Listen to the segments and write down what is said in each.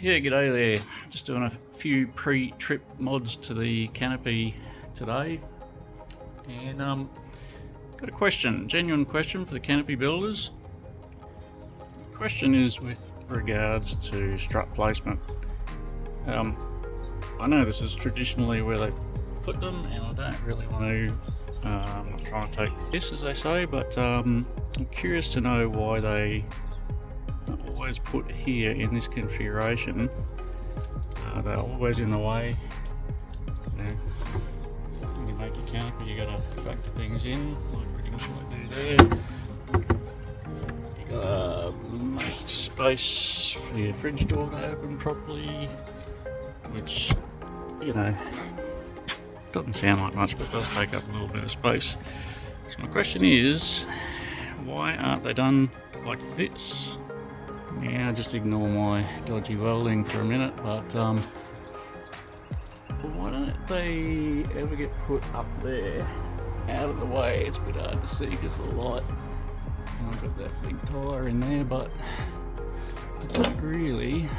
Yeah, g'day there. Just doing a few pre-trip mods to the Canopy today, and got a question, genuine question for the Canopy builders. The question is with regards to strut placement. I know this is traditionally where they put them, and I don't really want to. I'm not trying to take this, as they say, but I'm curious to know why they always put here in this configuration. They're always in the way. You know, when you make your canopy, you gotta factor things in, like pretty much what I do there. You gotta make space for your fridge door to open properly, which, you know, doesn't sound like much, but does take up a little bit of space. So my question is, why aren't they done like this? Yeah, just ignore my dodgy welding for a minute, but why don't they ever get put up there, out of the way? It's a bit hard to see because of the light, and I've got that big tyre in there, but I don't really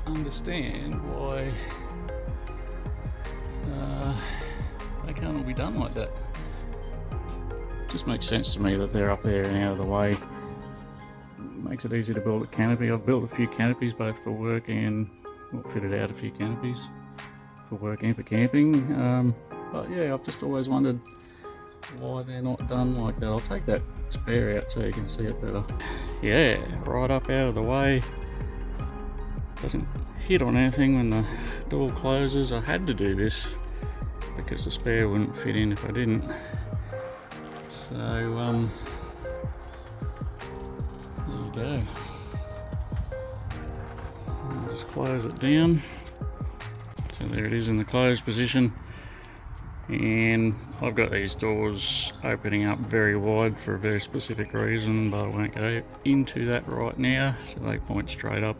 understand why they can't all be done like that. Just makes sense to me that they're up there and out of the way. Makes it easy to build a canopy. I've built a few canopies both for work and fitted out a few canopies for work and for camping. But yeah, I've just always wondered why they're not done like that. I'll take that spare out so you can see it better. Yeah, right up out of the way. Doesn't hit on anything when the door closes. I had to do this because the spare wouldn't fit in if I didn't. So, there you go. I'll just close it down. So there it is in the closed position. And I've got these doors opening up very wide for a very specific reason, but I won't go into that right now, so they point straight up.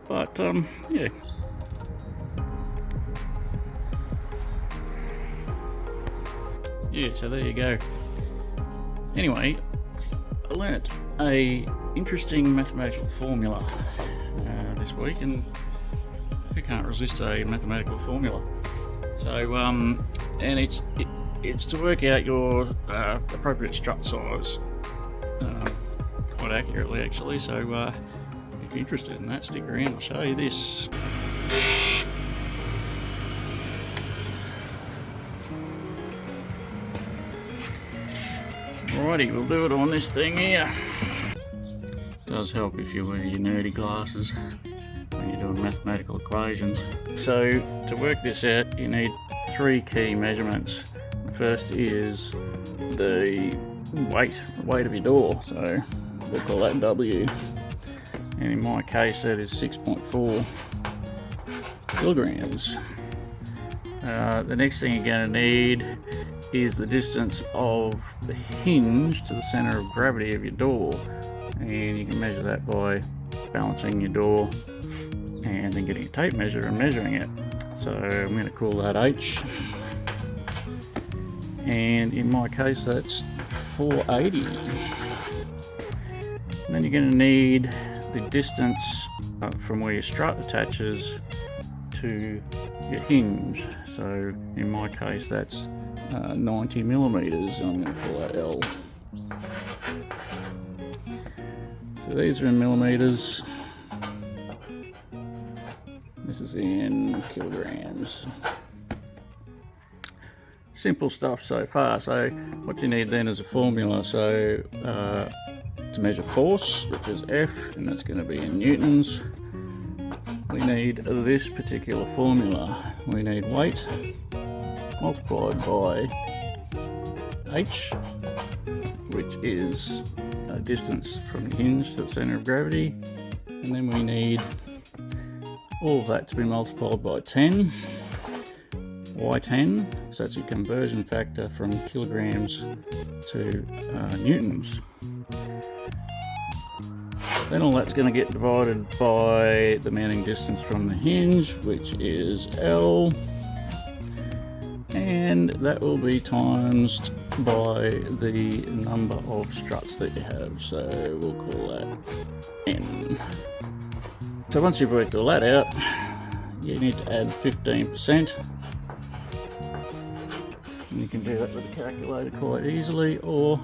But, yeah. Yeah, so there you go. Anyway, I learnt a interesting mathematical formula this week, and who can't resist a mathematical formula? So, and it's to work out your appropriate strut size quite accurately, actually. So, if you're interested in that, stick around. I'll show you this. Alrighty, we'll do it on this thing here. Does help if you wear your nerdy glasses when you're doing mathematical equations. So to work this out, you need three key measurements. The first is the weight of your door. So we'll call that W. And in my case, that is 6.4 kilograms. The next thing you're going to need is the distance of the hinge to the center of gravity of your door, and you can measure that by balancing your door and then getting a tape measure and measuring it. So I'm going to call that H, and in my case that's 480. And then you're going to need the distance from where your strut attaches to your hinge. So in my case that's 90 millimeters, and I'm going to call that L. So these are in millimeters. This is in kilograms. Simple stuff so far. So what you need then is a formula. So to measure force, which is F, and that's going to be in newtons, we need this particular formula. We need weight multiplied by H, which is a distance from the hinge to the centre of gravity, and then we need all of that to be multiplied by 10, Y10, so that's your conversion factor from kilograms to newtons. Then all that's going to get divided by the mounting distance from the hinge, which is L, and that will be times by the number of struts that you have, so we'll call that N. So once you've worked all that out, you need to add 15%. And you can do that with a calculator quite easily, or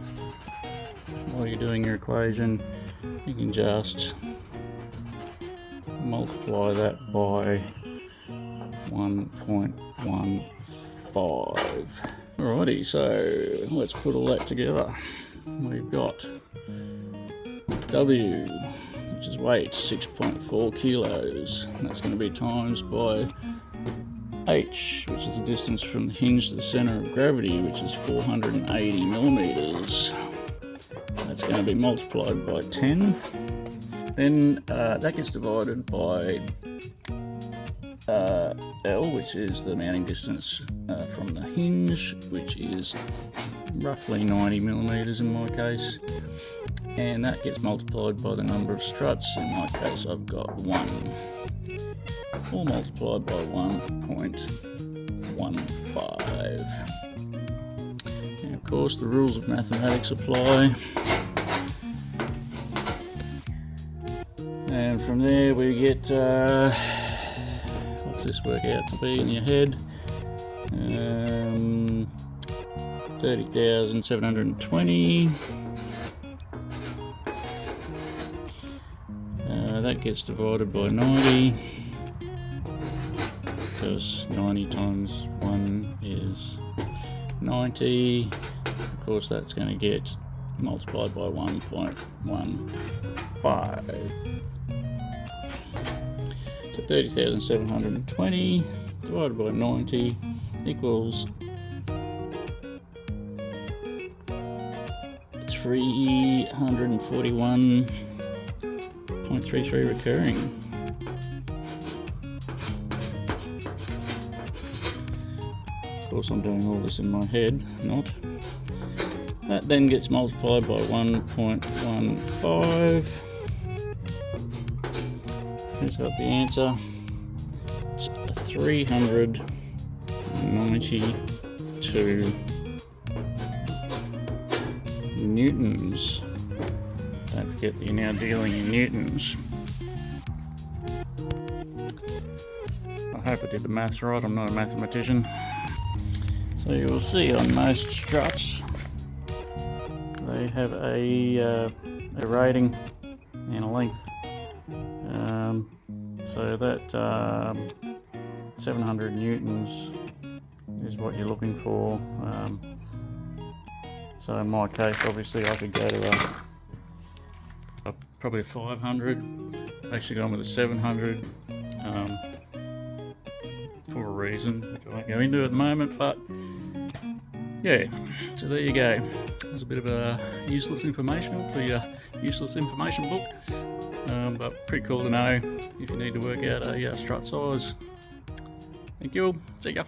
while you're doing your equation, you can just multiply that by 1.15. Alrighty, so let's put all that together. We've got W, which is weight, 6.4 kilos. That's going to be times by H, which is the distance from the hinge to the centre of gravity, which is 480 millimeters. That's going to be multiplied by 10. Then that gets divided by L, which is the mounting distance from the hinge, which is roughly 90 millimeters in my case. And that gets multiplied by the number of struts. In my case, I've got 1. All multiplied by 1.15. And of course, the rules of mathematics apply. And from there we get, what's this work out to be in your head? 30,720. That gets divided by 90, because 90 times 1 is 90. Of course, that's going to get multiplied by 1.15. So 30,720 divided by 90 equals 341.33 recurring. Of course, I'm doing all this in my head, not. That then gets multiplied by 1.15. Who's got the answer? It's 392 newtons. Don't forget that you're now dealing in newtons. I hope I did the maths right, I'm not a mathematician. So you will see on most struts they have a rating and a length. So that 700 newtons is what you're looking for. So in my case, obviously I could go to probably a 500. I've actually gone with a 700 for a reason, which I won't go into at the moment, but yeah, so there you go. There's a bit of a useless information for your useless information book, but pretty cool to know if you need to work out a strut size. Thank you all, see ya.